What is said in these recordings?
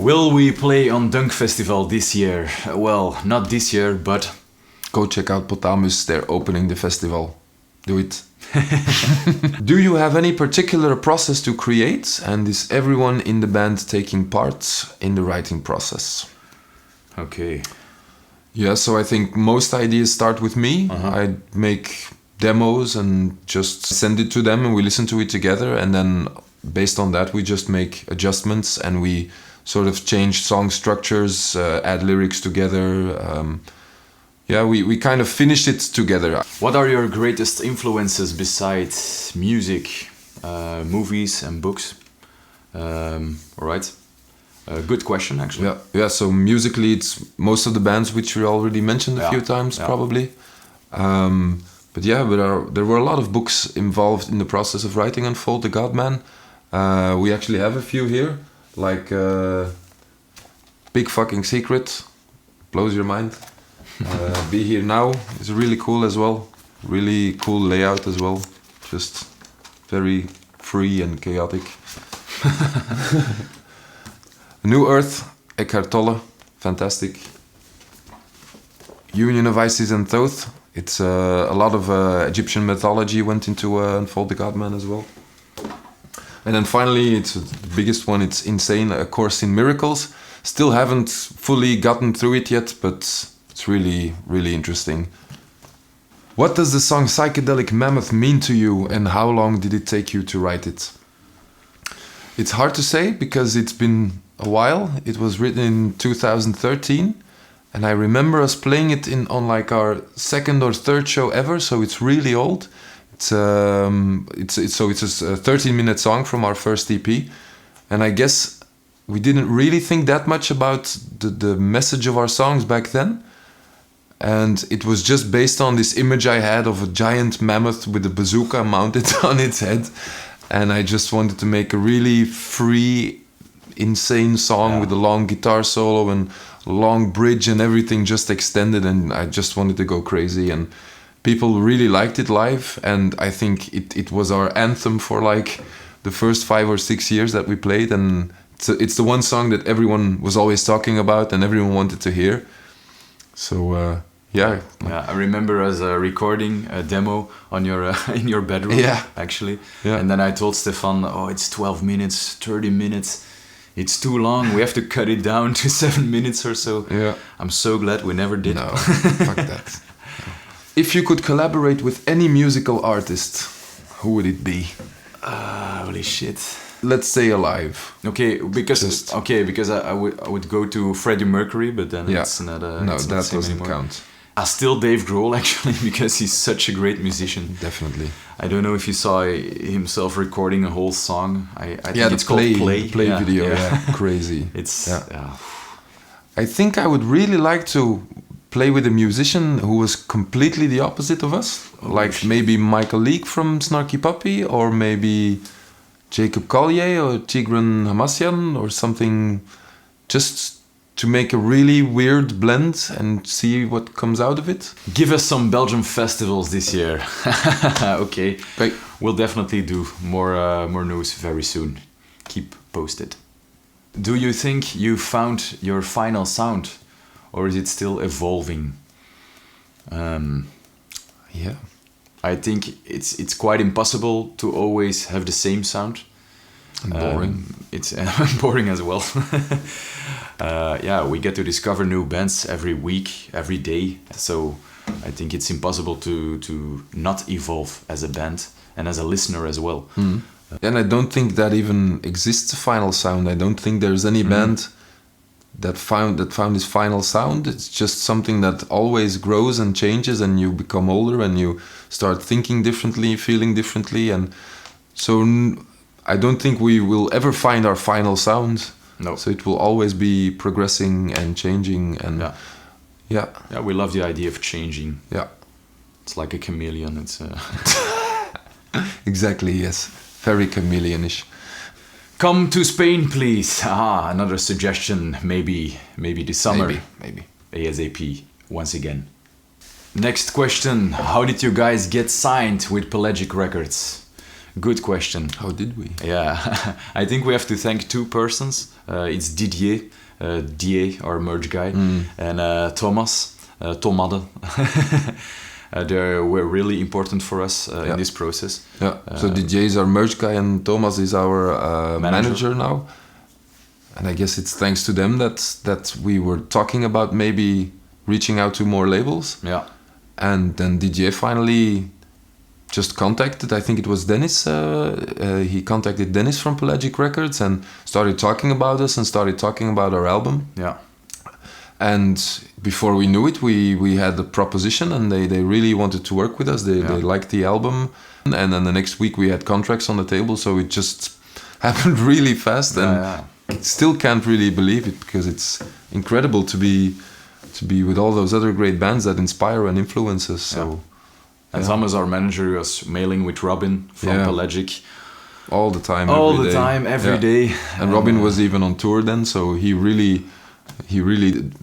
Will we play on Dunk Festival this year? Well, not this year, but... Go check out Potamus, they're opening the festival. Do it. Do you have any particular process to create? And is everyone in the band taking part in the writing process? Okay. Yeah, so I think most ideas start with me. I make demos and just send it to them and we listen to it together, and then based on that we just make adjustments and we sort of change song structures, add lyrics together. We kind of finish it together. What are your greatest influences besides music, movies and books? All right. Good question, actually. Yeah. So musically, it's most of the bands which we already mentioned a few times, probably. But there were a lot of books involved in the process of writing Unfold the Godman. We actually have a few here, like Big Fucking Secret, blows your mind. Be Here Now is really cool as well. Really cool layout as well. Just very free and chaotic. New Earth, Eckhart Tolle, fantastic. Union of Isis and Thoth. It's a lot of Egyptian mythology went into Unfold the Godman as well. And then finally, it's the biggest one. It's Insane, A Course in Miracles. Still haven't fully gotten through it yet, but it's really, really interesting. What does the song Psychedelic Mammoth mean to you, and how long did it take you to write it? It's hard to say because it's been a while. It was written in 2013, and I remember us playing it on like our second or third show ever, so it's really old. It's a 13-minute song from our first EP, and I guess we didn't really think that much about the message of our songs back then. And it was just based on this image I had of a giant mammoth with a bazooka mounted on its head. And I just wanted to make a really free, insane song with a long guitar solo and a long bridge and everything just extended. And I just wanted to go crazy. And people really liked it live. And I think it was our anthem for like the first 5 or 6 years that we played. And it's the one song that everyone was always talking about and everyone wanted to hear. So I remember us recording a demo on your in your bedroom, actually. Yeah. And then I told Stefan, it's 12 minutes, 30 minutes. It's too long. We have to cut it down to 7 minutes or so. Yeah. I'm so glad we never did. No, fuck that. If you could collaborate with any musical artist, who would it be? Holy shit. Let's say alive. Okay, because I would go to Freddie Mercury, but then it's not. That doesn't count. Still Dave Grohl, actually, because he's such a great musician. Definitely. I don't know if you saw himself recording a whole song. I think it's called Play video. Yeah. Crazy. It's. I think I would really like to play with a musician who was completely the opposite of us, maybe Michael Leake from Snarky Puppy, or maybe Jacob Collier or Tigran Hamasyan or something, just to make a really weird blend and see what comes out of it. Give us some Belgian festivals this year. Okay. Great. We'll definitely do more news very soon. Keep posted. Do you think you found your final sound, or is it still evolving? I think it's quite impossible to always have the same sound. And boring. It's boring as well. We get to discover new bands every week, every day. So I think it's impossible to not evolve as a band and as a listener as well. Mm. And I don't think that even exists a final sound. I don't think there's any band that found this final sound. It's just something that always grows and changes, and you become older and you start thinking differently, feeling differently, and so I don't think we will ever find our final sound. No. So it will always be progressing and changing, and we love the idea of changing. Yeah. It's like a chameleon. It's Exactly, yes. Very chameleonish. Come to Spain, please. Another suggestion. Maybe this summer. Maybe. ASAP, once again. Next question. How did you guys get signed with Pelagic Records? Good question. How did we? Yeah, I think we have to thank two persons. It's Didier, DA, our merge guy, and Thomas, Tomade. They were really important for us in this process. Yeah. So Didier is our merge guy, and Thomas is our manager now. And I guess it's thanks to them that we were talking about maybe reaching out to more labels. Yeah. And then Didier finally just contacted, I think it was Dennis, he contacted Dennis from Pelagic Records and started talking about us and started talking about our album. Yeah. And before we knew it, we had the proposition, and they really wanted to work with us. They liked the album. And then the next week we had contracts on the table, so it just happened really fast. And still can't really believe it, because it's incredible to be with all those other great bands that inspire and influence us. So, and Thomas, our manager, was mailing with Robin from Pelagic all the time, every day. And Robin was even on tour then, so he really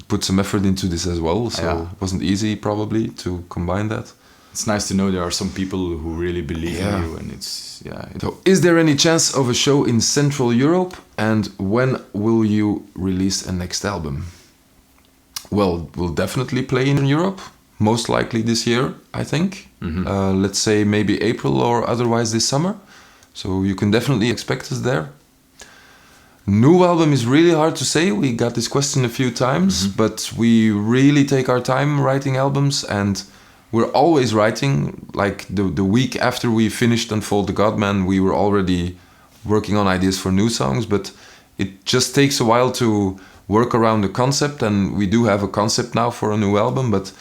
put some effort into this as well. So it wasn't easy probably to combine that. It's nice to know there are some people who really believe in you, and So, is there any chance of a show in Central Europe, and when will you release a next album? Well, we'll definitely play in Europe, most likely this year, I think. Let's say maybe April or otherwise this summer. So you can definitely expect us there. New album is really hard to say. We got this question a few times, but we really take our time writing albums, and we're always writing. Like the week after we finished Unfold the Godman, we were already working on ideas for new songs, but it just takes a while to work around the concept, and we do have a concept now for a new album, but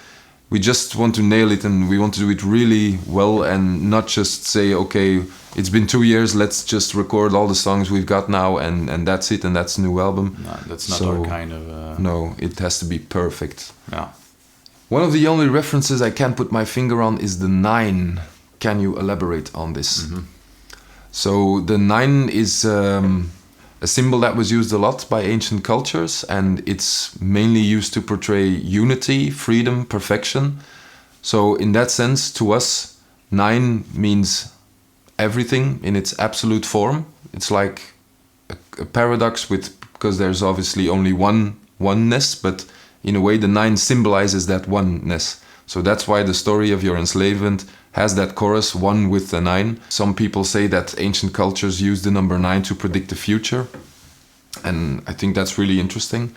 we just want to nail it, and we want to do it really well, and not just say, okay, it's been 2 years, let's just record all the songs we've got now, and that's it, and that's a new album. No, that's not our kind of... No, it has to be perfect. Yeah. One of the only references I can't put my finger on is the 9. Can you elaborate on this? So the 9 is a symbol that was used a lot by ancient cultures, and it's mainly used to portray unity, freedom, perfection. So in that sense, to us, 9 means everything in its absolute form. It's like a paradox because there's obviously only oneness, but in a way the 9 symbolizes that oneness. So that's why the story of your enslavement has that chorus, 1 with the 9. Some people say that ancient cultures use the number 9 to predict the future, and I think that's really interesting.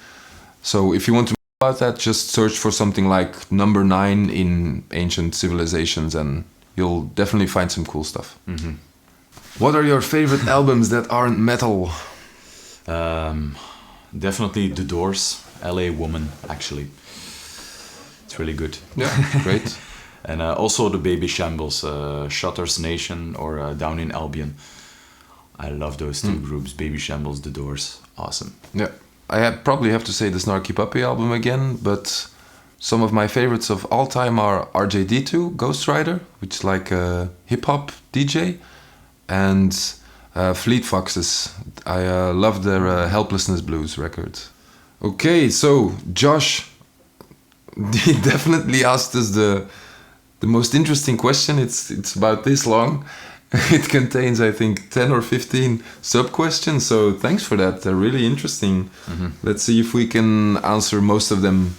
So if you want to know about that, just search for something like number 9 in ancient civilizations, and you'll definitely find some cool stuff. What are your favorite albums that aren't metal? Definitely The Doors, LA Woman, actually. It's really good. Yeah, great. And also the Baby Shambles, Shutter's Nation, or Down in Albion. I love those two groups, Baby Shambles, The Doors. Awesome. Yeah, I probably have to say the Snarky Puppy album again, but some of my favorites of all time are RJD2, Ghost Rider, which is like a hip-hop DJ, and Fleet Foxes. I love their Helplessness Blues record. Okay, so Josh, he definitely asked us the most interesting question. It's about this long. It contains, I think, 10 or 15 sub-questions, so thanks for that. They're really interesting. Let's see if we can answer most of them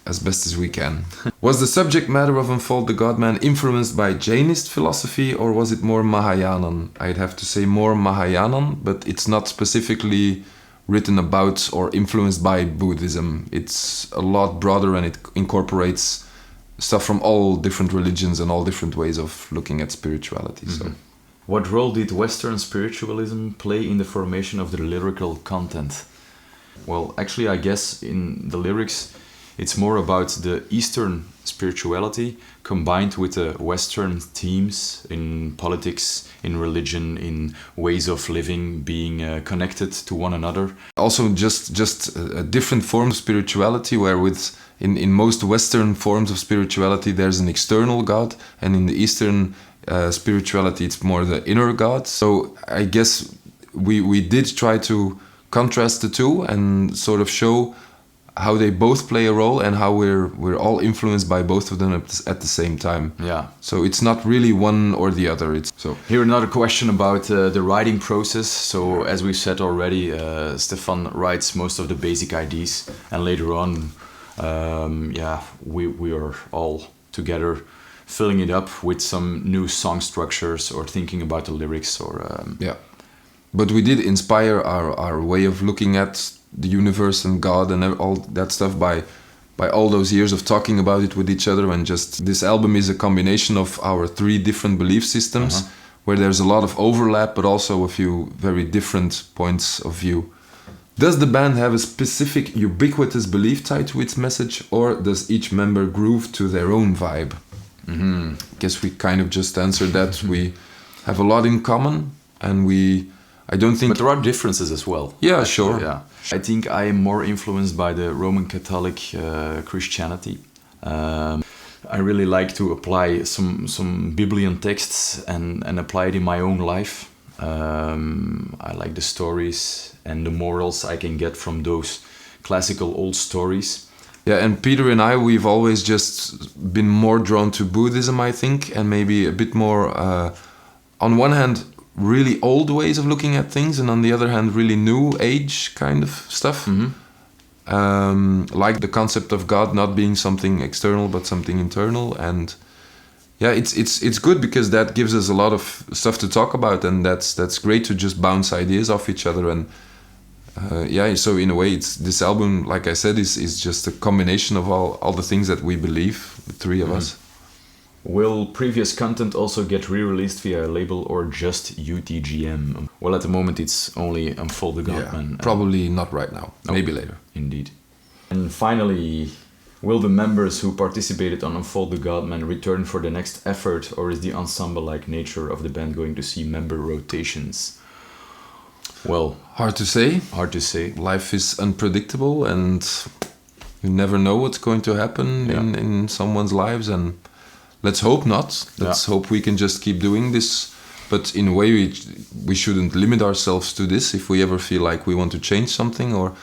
as best as we can. Was the subject matter of Unfold the Godman influenced by Jainist philosophy, or was it more Mahayanan? I'd have to say more Mahayanan, but it's not specifically written about or influenced by Buddhism. It's a lot broader, and it incorporates stuff from all different religions and all different ways of looking at spirituality. So, what role did Western spiritualism play in the formation of the lyrical content? Well, actually, I guess in the lyrics, it's more about the Eastern spirituality combined with the Western themes in politics, in religion, in ways of living, being connected to one another. Also, just a different form of spirituality, where in most Western forms of spirituality, there's an external God, and in the Eastern spirituality, it's more the inner God. So I guess we did try to contrast the two and sort of show how they both play a role and how we're all influenced by both of them at the same time. Yeah. So it's not really one or the other. It's so. Here another question about the writing process. So as we said already, Stefan writes most of the basic ideas, and later on, we are all together filling it up with some new song structures or thinking about the lyrics or But we did inspire our way of looking at the universe and God and all that stuff by all those years of talking about it with each other. And just this album is a combination of our 3 different belief systems where there's a lot of overlap but also a few very different points of view. Does the band have a specific ubiquitous belief tied to its message, or does each member groove to their own vibe? Guess we kind of just answered that. We have a lot in common, and I don't think... But there are differences as well. Yeah, sure. Yeah. I think I am more influenced by the Roman Catholic Christianity. I really like to apply some Biblian texts and apply it in my own life. I like the stories and the morals I can get from those classical old stories. Yeah, and Peter and I, we've always just been more drawn to Buddhism, I think, and maybe a bit more, on one hand, really old ways of looking at things, and on the other hand, really new age kind of stuff. Like the concept of God not being something external but something internal. And yeah, it's good because that gives us a lot of stuff to talk about, and that's great to just bounce ideas off each other. And so in a way, this album, like I said, is just a combination of all the things that we believe, the 3 of us. Will previous content also get re-released via a label or just UTGM? Well, at the moment it's only Unfold the Godman. Probably not right now. Maybe later. Indeed. And finally, will the members who participated on Unfold the Godman return for the next effort, or is the ensemble-like nature of the band going to see member rotations? Well, hard to say. Hard to say. Life is unpredictable, and you never know what's going to happen in someone's lives, and let's hope not. Let's hope we can just keep doing this. But in a way, we shouldn't limit ourselves to this. If we ever feel like we want to change something or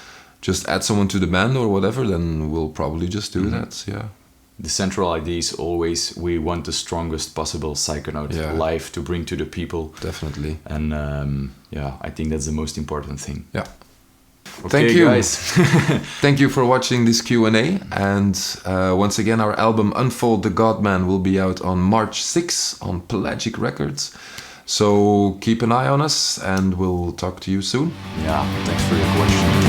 just add someone to the band or whatever, then we'll probably just do that. Yeah. The central idea is always we want the strongest possible Psychonaut live to bring to the people. Definitely. And I think that's the most important thing. Yeah. Okay, thank you, guys. Thank you for watching this Q&A. And once again, our album Unfold the Godman will be out on March 6 on Pelagic Records. So keep an eye on us, and we'll talk to you soon. Yeah, thanks for your question.